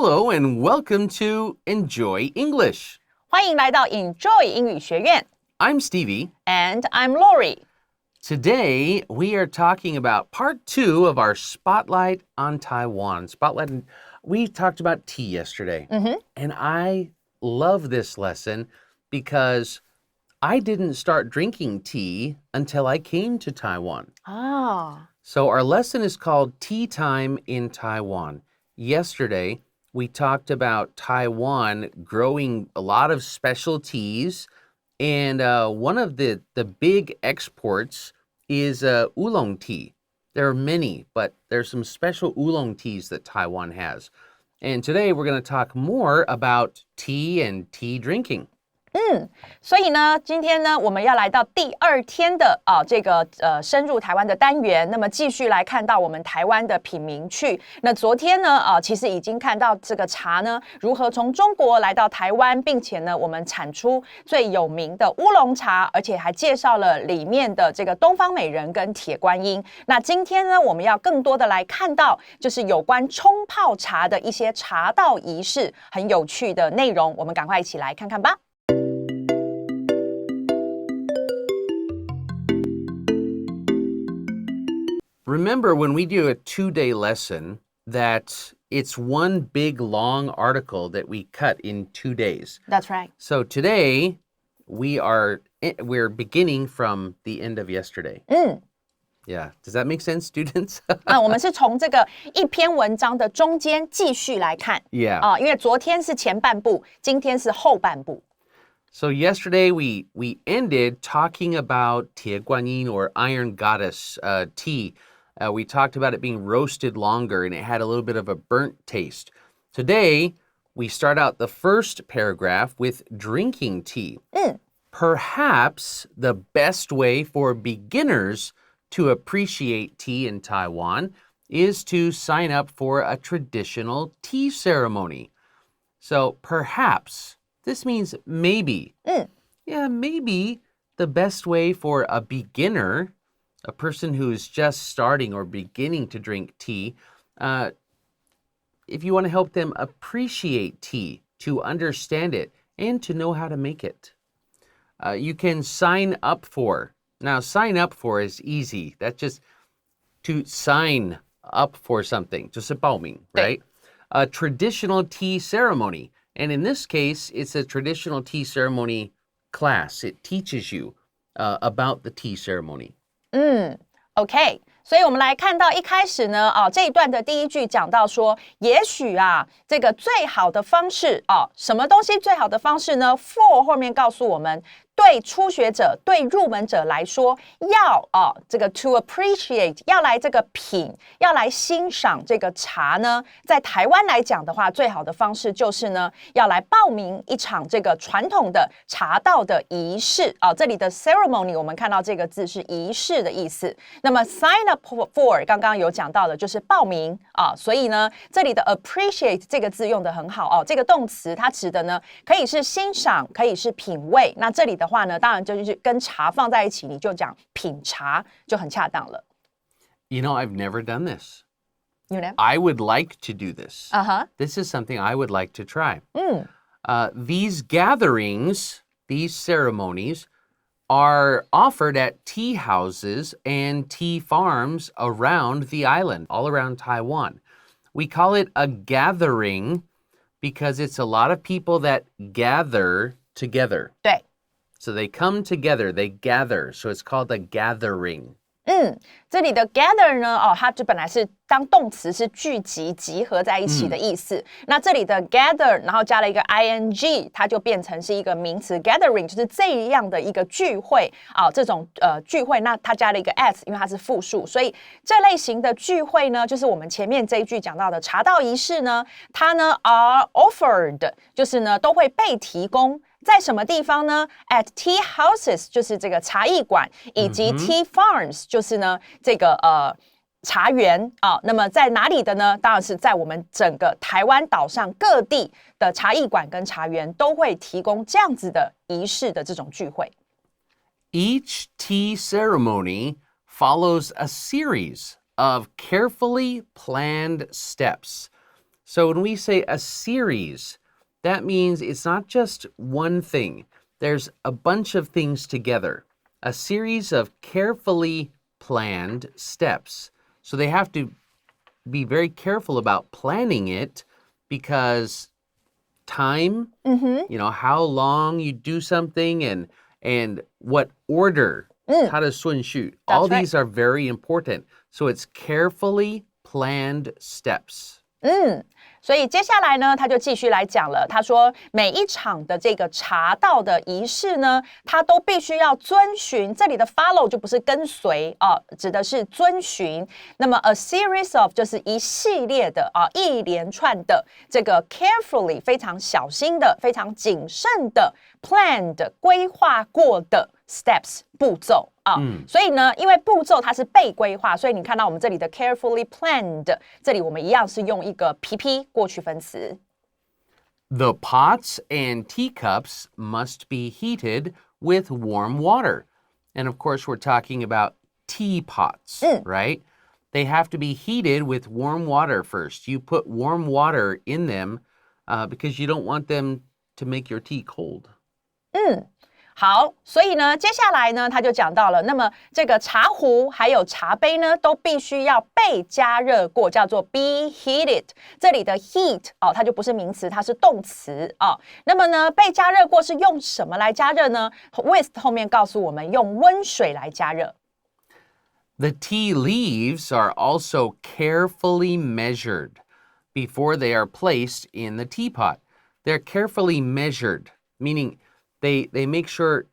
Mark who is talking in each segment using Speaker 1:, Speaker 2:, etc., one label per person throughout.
Speaker 1: Hello and welcome to Enjoy English.
Speaker 2: 欢迎来到 Enjoy 英语学院。
Speaker 1: I'm Stevie.
Speaker 2: And I'm Laurie.
Speaker 1: Today we are talking about part 2 of our Spotlight on Taiwan. We talked about tea yesterday. And I love this lesson because I didn't start drinking tea until I came to Taiwan. So our lesson is called Tea Time in Taiwan. Yesterday, we talked about Taiwan growing a lot of special teas, and one of the big exports is oolong tea. There are many, but there's some special oolong teas that Taiwan has. And today we're going to talk more about tea and tea drinking.
Speaker 2: 所以呢，今天呢，我们要来到第2天的这个深入台湾的单元，那么继续来看到我们台湾的品茗趣。那昨天呢，其实已经看到这个茶呢，如何从中国来到台湾，并且呢，我们产出最有名的乌龙茶，而且还介绍了里面的这个东方美人跟铁观音。那今天呢，我们要更多的来看到，就是有关冲泡茶的一些茶道仪式，很有趣的内容，我们赶快一起来看看吧。
Speaker 1: Remember when we do a 2-day lesson that it's one big long article that we cut in 2 days.
Speaker 2: That's right.
Speaker 1: So today we're beginning from the end of yesterday. Yeah. Does that make sense, students?
Speaker 2: 我们是从这个一篇文章的中间继续来看。
Speaker 1: Yeah.
Speaker 2: 因为昨天是前半部，今天是后半部。
Speaker 1: So yesterday we ended talking about 铁观音 or iron goddess tea. We talked about it being roasted longer and it had a little bit of a burnt taste. Today, we start out the first paragraph with drinking tea. Perhaps the best way for beginners to appreciate tea in Taiwan is to sign up for a traditional tea ceremony. So perhaps, this means maybe. Yeah, maybe the best way for a beginner, a person who is just starting or beginning to drink tea, if you want to help them appreciate tea, to understand it, and to know how to make it. You can sign up for. Now, sign up for is easy. That's just to sign up for something, 就是报名, right? A traditional tea ceremony. And in this case, it's a traditional tea ceremony class. It teaches you about the tea ceremony.
Speaker 2: OK， 所以我们来看到一开始呢，这一段的第一句讲到说，也许这个最好的方式什么东西最好的方式呢 ？For 后面告诉我们，对初学者、对入门者来说，要这个 to appreciate 要来这个品，要来欣赏这个茶呢，在台湾来讲的话，最好的方式就是呢，要来报名一场这个传统的茶道的仪式这里的 ceremony 我们看到这个字是仪式的意思。那么 sign up for 刚刚有讲到的就是报名所以呢，这里的 appreciate 这个字用得很好这个动词它指的呢，可以是欣赏，可以是品味。那这里的话呢，当然就是跟茶放在一起，你就讲品茶就很恰当了。
Speaker 1: You know, I've never done this.
Speaker 2: You know?
Speaker 1: I would like to do this. This is something I would like to try. These gatherings, these ceremonies, are offered at tea houses and tea farms around the island, all around Taiwan. We call it a gathering because it's a lot of people that gather together.
Speaker 2: 对。
Speaker 1: So they come together, they gather. So it's called a gathering.
Speaker 2: 这里的 gather 呢它就本来是当动词是聚集集合在一起的意思那这里的 gather 然后加了一个 ing 它就变成是一个名词 gathering 就是这样的一个聚会这种聚会那它加了一个 s 因为它是复数所以这类型的聚会呢就是我们前面这一句讲到的茶道仪式呢它呢 are offered 就是呢都会被提供在什么地方呢 ？At tea houses 就是这个茶艺馆，以及 tea farms 就是呢这个茶园那么在哪里的呢？当然是在我们整个台湾岛上各地的茶艺馆跟茶园都会提供这样子的仪式的这种聚会。
Speaker 1: Each tea ceremony follows a series of carefully planned steps. So when we say a series, that means it's not just one thing. There's a bunch of things together. A series of carefully planned steps. So they have to be very careful about planning it because time, how long you do something and what order, 它的顺序, all these are very important. So it's carefully planned steps.
Speaker 2: 所以接下来呢，他就继续来讲了。他说，每一场的这个茶道的仪式呢，他都必须要遵循。这里的 follow 就不是跟随指的是遵循。那么 a series of 就是一系列的一连串的这个 carefully 非常小心的、非常谨慎的 planned 规划过的 steps 步骤。所以呢，因为步骤它是被规划，所以你看到我们这里的 carefully planned， 这里我们一样是用一个 PP 过去分词。
Speaker 1: The pots and teacups must be heated with warm water. And of course, we're talking about teapots, right? They have to be heated with warm water first. You put warm water in them because you don't want them to make your tea cold.
Speaker 2: 好，所以呢，接下来呢，他就讲到了，那么这个茶壶还有茶杯呢，都必须要被加热过，叫做 be heated。这里的 heat 它就不是名词，它是动词那么呢，被加热过是用什么来加热呢 ？with 后面告诉我们用温水来加热。
Speaker 1: The tea leaves are also carefully measured before they are placed in the teapot. They're carefully measured, meaning They make sure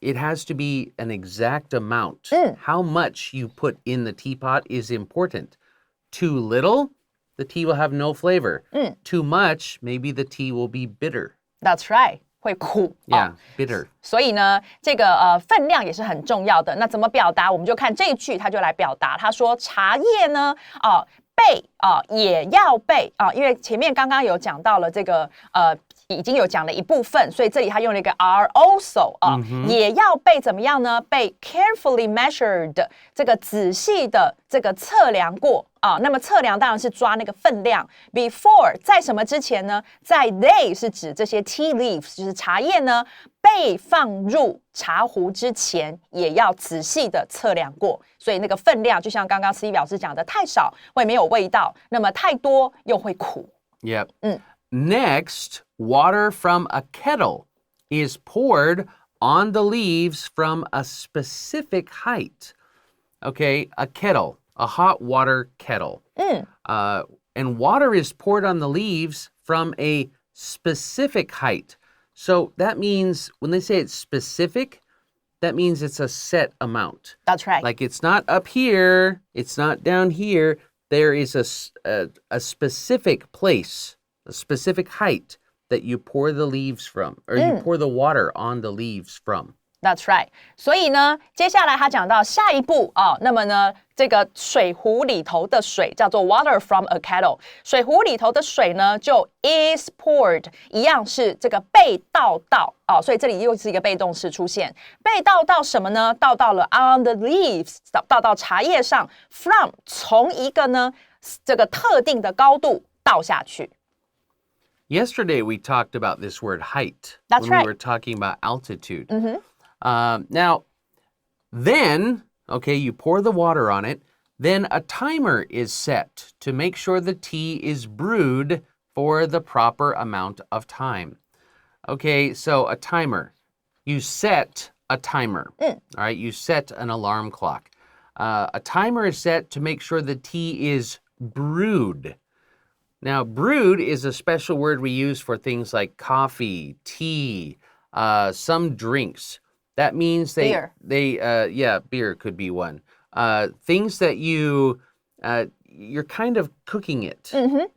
Speaker 1: it has to be an exact amount. How much you put in the teapot is important. Too little, the tea will have no flavor. Too much, maybe the tea will be bitter.
Speaker 2: That's right. 会苦
Speaker 1: Yeah, bitter.
Speaker 2: 所以呢，这个分量也是很重要的。那怎么表达？我们就看这一句，他就来表达。他说茶叶呢，备也要备因为前面刚刚有讲到了这个已经有讲了一部分，所以这里他用了一个 are also 也要被怎么样呢？被 carefully measured 这个仔细的这个测量过那么测量当然是抓那个分量 before 在什么之前呢？在 they 是指这些 tea leaves 就是茶叶呢被放入茶壶之前也要仔细的测量过，所以那个分量就像刚刚 Stevie 老师讲的，太少会没有味道，那么太多又会苦。
Speaker 1: Yep. Next, water from a kettle is poured on the leaves from a specific height. Okay, a kettle, a hot water kettle. And water is poured on the leaves from a specific height. So that means when they say it's specific, that means it's a set amount.
Speaker 2: That's right.
Speaker 1: Like it's not up here, it's not down here. There is a specific place, a specific height that you pour the leaves from, or you pour the water on the leaves from.
Speaker 2: That's right. 所以呢，接下来他讲到下一步那么呢，这个水壶里头的水叫做 water from a kettle。水壶里头的水呢，就 is poured， 一样是这个被倒到所以这里又是一个被动式出现。被倒到什么呢？倒到了 on the leaves， 倒到茶叶上 ，from 从一个呢这个特定的高度倒下去。
Speaker 1: Yesterday we talked about this word height.
Speaker 2: That's
Speaker 1: when
Speaker 2: right.
Speaker 1: we were talking about altitude. Now, then, okay, you pour the water on it. Then a timer is set to make sure the tea is brewed for the proper amount of time. Okay, so a timer. You set a timer. All right, you set an alarm clock. A timer is set to make sure the tea is brewed. Now, brewed is a special word we use for things like coffee, tea, some drinks. That means
Speaker 2: beer.
Speaker 1: Beer could be one. Things that you're kind of cooking it,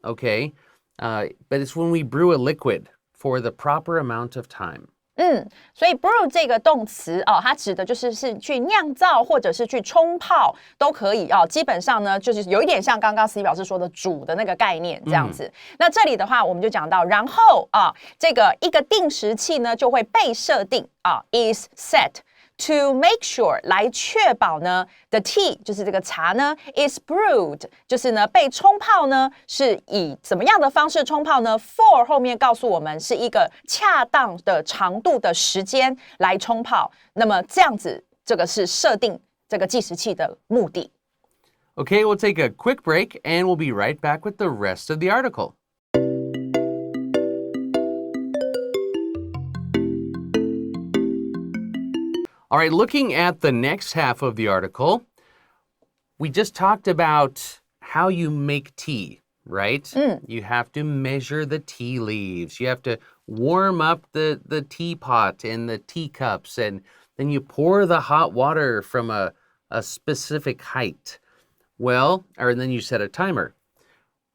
Speaker 1: okay? But it's when we brew a liquid for the proper amount of time.
Speaker 2: 所以 brew 这个动词它指的就是去酿造或者是去冲泡都可以基本上呢就是有一点像刚刚 Stevie 老师说的煮的那个概念这样子。那这里的话我们就讲到，然后这个一个定时器呢就会被设定is set。to make sure 来确保呢 the tea 就是这个茶呢 is brewed 就是呢被冲泡呢是以怎么样的方式冲泡呢 for 后面告诉我们是一个恰当的长度的时间来冲泡，那么这样子这个是设定这个计时器的目的。
Speaker 1: Okay, we'll take a quick break and we'll be right back with the rest of the article. All right, looking at the next half of the article, we just talked about how you make tea, right? You have to measure the tea leaves. You have to warm up the teapot and the teacups, and then you pour the hot water from a specific height. Well, or then you set a timer.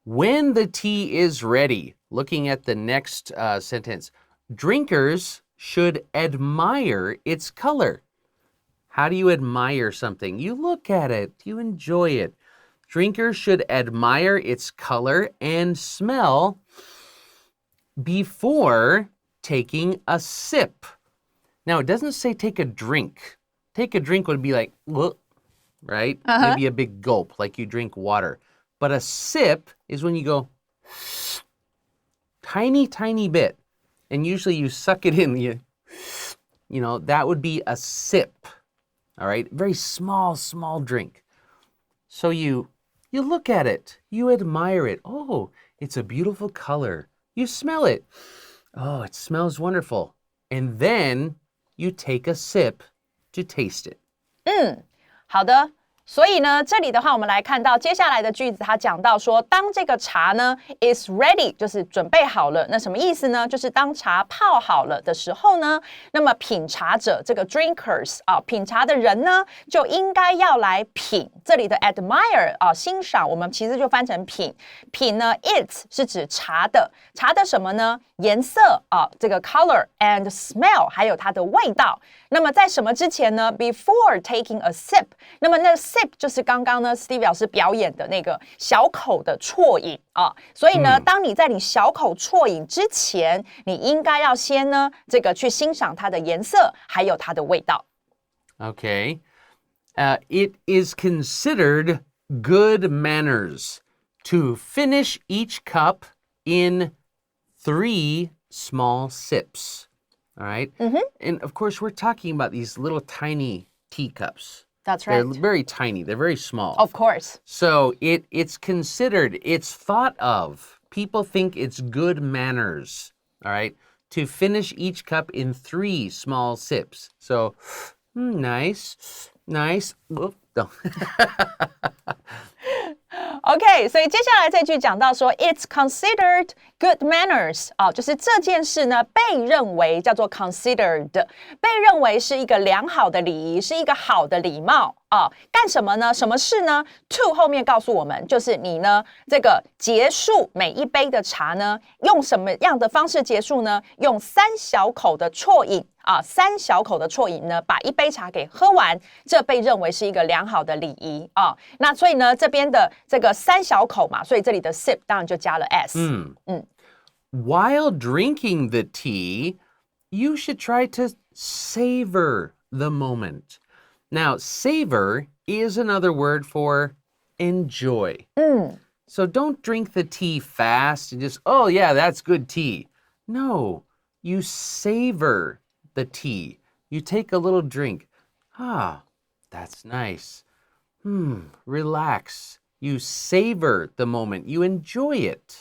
Speaker 1: When the tea is ready, looking at the next sentence, drinkers should admire its color. How do you admire something? You look at it, you enjoy it. Drinkers should admire its color and smell before taking a sip. Now, it doesn't say take a drink. Take a drink would be like, right? Maybe a big gulp, like you drink water. But a sip is when you go tiny, tiny bit. And usually you suck it in. You know, that would be a sip. All right? Very small, small drink. So you look at it. You admire it. Oh, it's a beautiful color. You smell it. Oh, it smells wonderful. And then you take a sip to taste it.
Speaker 2: 好的。所以呢，这里的话，我们来看到接下来的句子，它讲到说，当这个茶呢 is ready， 就是准备好了。那什么意思呢？就是当茶泡好了的时候呢，那么品茶者这个 drinkers 啊，品茶的人呢，就应该要来品。这里的 admire 啊，欣赏，我们其实就翻成品。品呢 ，it 是指茶的什么呢？颜色啊，这个 color and smell， 还有它的味道。那么在什么之前呢 ？Before taking a sip， 那么那个 sip 就是刚刚呢 Stevie 老师表演的那个小口的啜饮啊。所以呢，当你在你小口啜饮之前，你应该要先呢这个去欣赏它的颜色，还有它的味道。
Speaker 1: Okay. It is considered good manners to finish each cup in 3 small sips. All right? And of course, we're talking about these little tiny teacups.
Speaker 2: That's right.
Speaker 1: They're very tiny. They're very small.
Speaker 2: Of course.
Speaker 1: So it's considered, it's thought of. People think it's good manners, all right, to finish each cup in 3 small sips. So, nice. Whoop, no.
Speaker 2: OK， 所以接下来这句讲到说 ，it's considered good manners 啊，就是这件事呢被认为叫做 considered， 被认为是一个良好的礼仪，是一个好的礼貌啊。干什么呢？什么事呢 ？to 后面告诉我们，就是你呢这个结束每一杯的茶呢，用什么样的方式结束呢？用3小口的啜饮。3小口的啜饮呢，把一杯茶给喝完，这被认为是一个良好的礼仪啊。那所以呢，这边的这个3小口嘛，所以这里的 sip 当然就加了 s。While
Speaker 1: drinking the tea, you should try to savor the moment. Now, savor is another word for enjoy. So don't drink the tea fast and just, oh yeah, that's good tea. No, you savor the tea. You take a little drink. Ah, that's nice. Relax. You savor the moment. You enjoy it.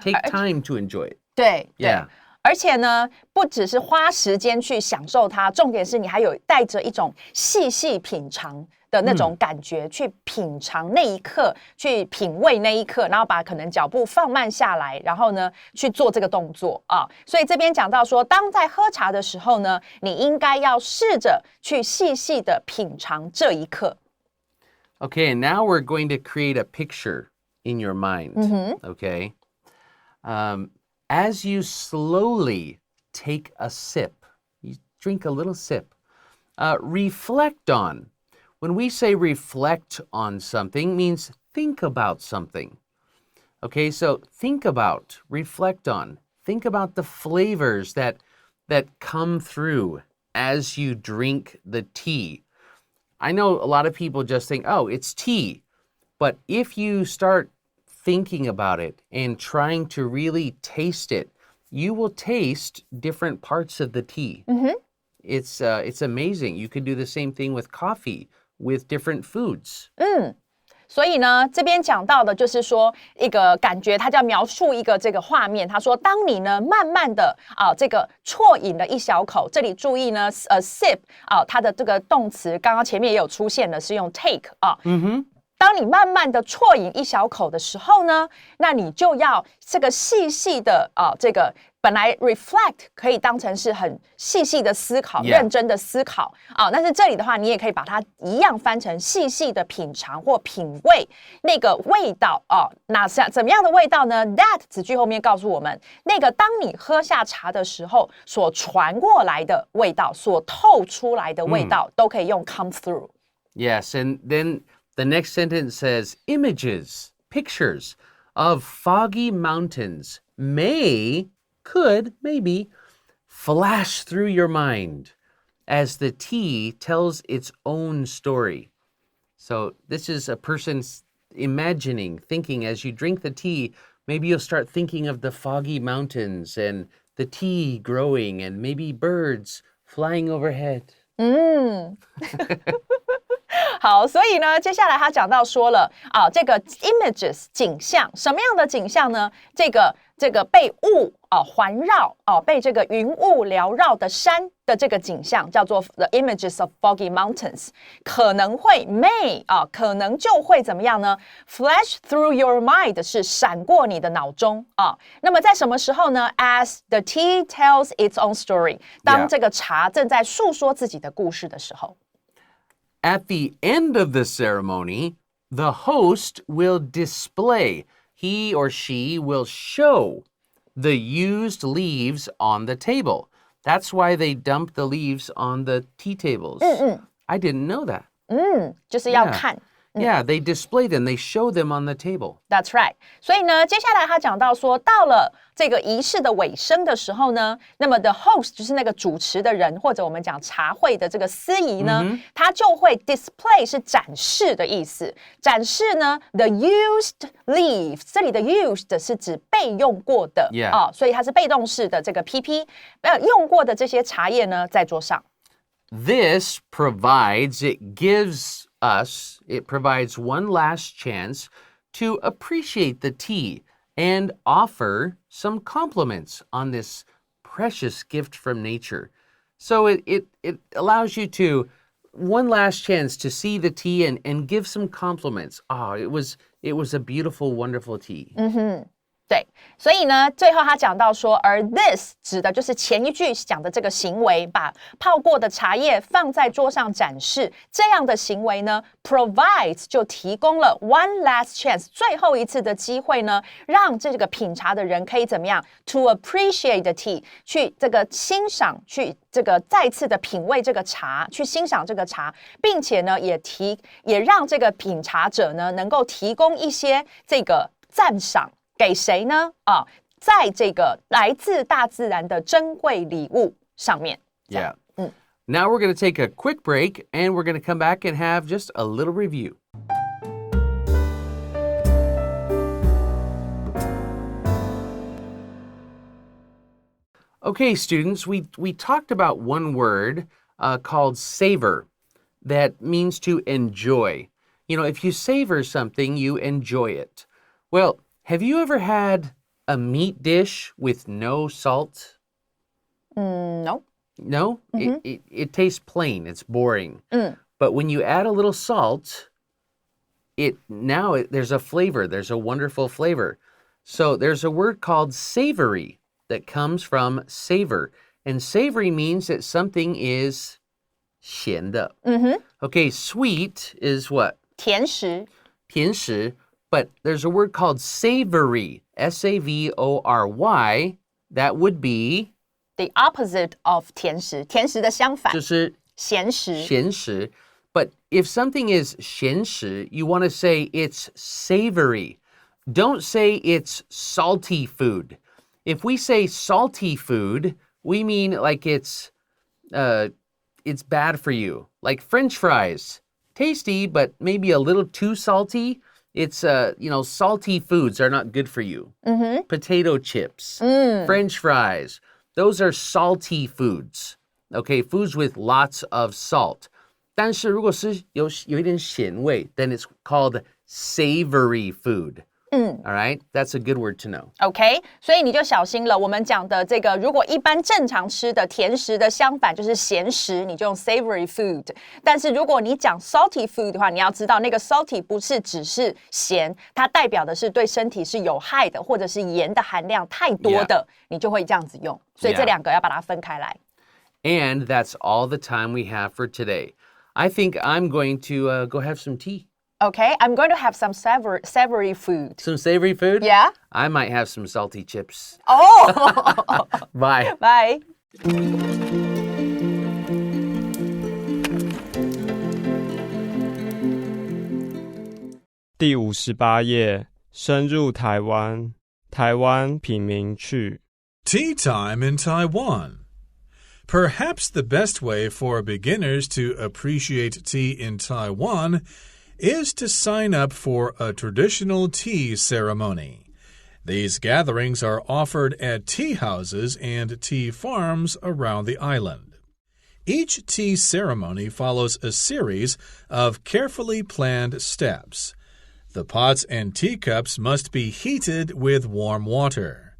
Speaker 1: Take time to enjoy it.
Speaker 2: 对
Speaker 1: Yeah.
Speaker 2: 而且呢，不只是花时间去享受它，重点是你还有带着一种细细品尝的那种感觉，去品尝那一刻，去品味那一刻，然后把可能脚步放慢下来，然后呢去做这个动作啊。所以这边讲到说，当在喝茶的时候呢，你应该要试着去细细的品尝这一刻。
Speaker 1: Okay, and now we're going to create a picture in your mind. Okay. As you slowly take a sip, you drink a little sip, reflect on. When we say reflect on something, means think about something. Okay, so think about, reflect on, think about the flavors that come through as you drink the tea. I know a lot of people just think, oh, it's tea. But if you start thinking about it and trying to really taste it, you will taste different parts of the tea. It's amazing. You could do the same thing with coffee, with different foods.
Speaker 2: 所以呢，这边讲到的就是说一个感觉，他就要描述一个这个画面。他说，当你呢慢慢的这个啜饮了一小口，这里注意呢，sip 它的这个动词刚刚前面也有出现的，是用 take 当你慢慢的啜饮一小口的时候呢，那你就要这个细细的这个本来 reflect 可以当成是很细细的思考、认真的思考但是这里的话，你也可以把它一样翻成细细的品尝或品味那个味道那怎么样的味道呢 ？That 子句后面告诉我们，那个当你喝下茶的时候所传过来的味道、所透出来的味道，都可以用 come through.
Speaker 1: Yes, and then the next sentence says, images, pictures of foggy mountains could, maybe, flash through your mind as the tea tells its own story. So this is a person's imagining, thinking as you drink the tea, maybe you'll start thinking of the foggy mountains and the tea growing and maybe birds flying overhead.
Speaker 2: 好，所以呢，接下来他讲到说了这个 images 景象，什么样的景象呢？这个被雾环绕被这个云雾缭绕的山的这个景象，叫做 the images of foggy mountains， 可能会 may 可能就会怎么样呢 ？Flash through your mind 是闪过你的脑中那么在什么时候呢 ？As the tea tells its own story， 当这个茶正在诉说自己的故事的时候。
Speaker 1: At the end of the ceremony, the host will display, he or she will show the used leaves on the table. That's why they dump the leaves on the tea tables. I didn't know that.
Speaker 2: 就是要看。
Speaker 1: Yeah, they display them. They show them on the table.
Speaker 2: That's right. 所以呢，接下来他讲到说，到了这个仪式的尾声的时候呢，那么 the host 就是那个主持的人，或者我们讲茶会的这个司仪呢，他就会 display 是展示的意思。展示呢 the used leaves， 这里的 used 是指被用过的所以它是被动式的这个 PP， 用过的这些茶叶呢，在桌上。
Speaker 1: This provides one last chance to appreciate the tea and offer some compliments on this precious gift from nature. So it allows you to one last chance to see the tea and give some compliments. It was a beautiful, wonderful tea.
Speaker 2: 对，所以呢，最后他讲到说，而 this 指的就是前一句讲的这个行为，把泡过的茶叶放在桌上展示，这样的行为呢 ，provides 就提供了 one last chance 最后一次的机会呢，让这个品茶的人可以怎么样 to appreciate the tea， 去这个欣赏，去这个再次的品味这个茶，去欣赏这个茶，并且呢，也让这个品茶者呢，能够提供一些这个赞赏。给谁呢？在这个来自大自然的珍贵礼物上面。
Speaker 1: Yeah. Now we're going to take a quick break and we're going to come back and have just a little review. Okay, students, we talked about one word called savor that means to enjoy. You know, if you savor something, you enjoy it. Well, have you ever had a meat dish with no salt?
Speaker 2: No.
Speaker 1: No? It tastes plain. It's boring. But when you add a little salt, there's a flavor. There's a wonderful flavor. So there's a word called savory that comes from savor. And savory means that something is 咸的. Okay, sweet is what?
Speaker 2: 甜食.
Speaker 1: 甜食. But there's a word called savory, S-A-V-O-R-Y, that would be...
Speaker 2: the opposite of 甜食，甜食的相反
Speaker 1: 就是
Speaker 2: 咸食。
Speaker 1: 咸食. But if something is 咸食, you want to say it's savory. Don't say it's salty food. If we say salty food, we mean like it's it's bad for you. Like French fries. Tasty, but maybe a little too salty. It's, salty foods are not good for you. Potato chips, French fries. Those are salty foods. Okay, foods with lots of salt. 但是如果是有一点咸味, then it's called savory food. All right, that's a good word to know.
Speaker 2: OK, 所以你就小心了。我们讲的这个，如果一般正常吃的甜食的相反就是咸食，你就用 savory food。但是如果你讲 salty food 的话，你要知道那个 salty 不是只是咸，它代表的是对身体是有害的，或者是盐的含量太多的，你就会这样子用。所以这两个要把它分开来。
Speaker 1: And that's all the time we have for today. I think I'm going to go have some tea.
Speaker 2: Okay, I'm going to have some savory food.
Speaker 1: Some savory food?
Speaker 2: Yeah.
Speaker 1: I might have some salty chips.
Speaker 2: Oh!
Speaker 1: Bye.
Speaker 2: Bye.
Speaker 3: 第58页，深入台湾，台湾品茗趣。
Speaker 4: Tea time in Taiwan. Perhaps the best way for beginners to appreciate tea in Taiwan is to sign up for a traditional tea ceremony. These gatherings are offered at tea houses and tea farms around the island. Each tea ceremony follows a series of carefully planned steps. The pots and teacups must be heated with warm water.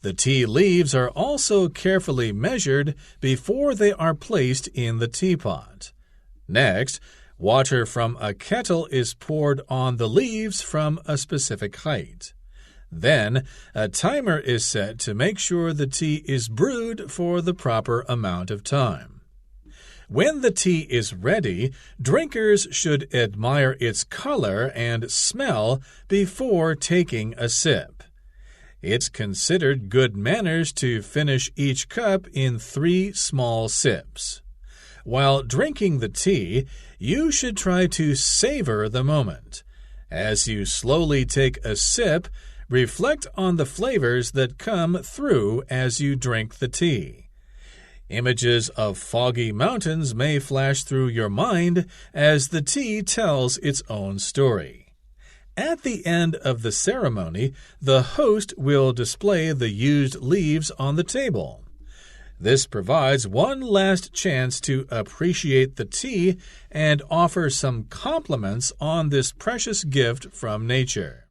Speaker 4: The tea leaves are also carefully measured before they are placed in the teapot. Next, water from a kettle is poured on the leaves from a specific height. Then, a timer is set to make sure the tea is brewed for the proper amount of time. When the tea is ready, drinkers should admire its color and smell before taking a sip. It's considered good manners to finish each cup in 3 small sips. While drinking the tea, you should try to savor the moment. As you slowly take a sip, reflect on the flavors that come through as you drink the tea. Images of foggy mountains may flash through your mind as the tea tells its own story. At the end of the ceremony, the host will display the used leaves on the table. This provides one last chance to appreciate the tea and offer some compliments on this precious gift from nature.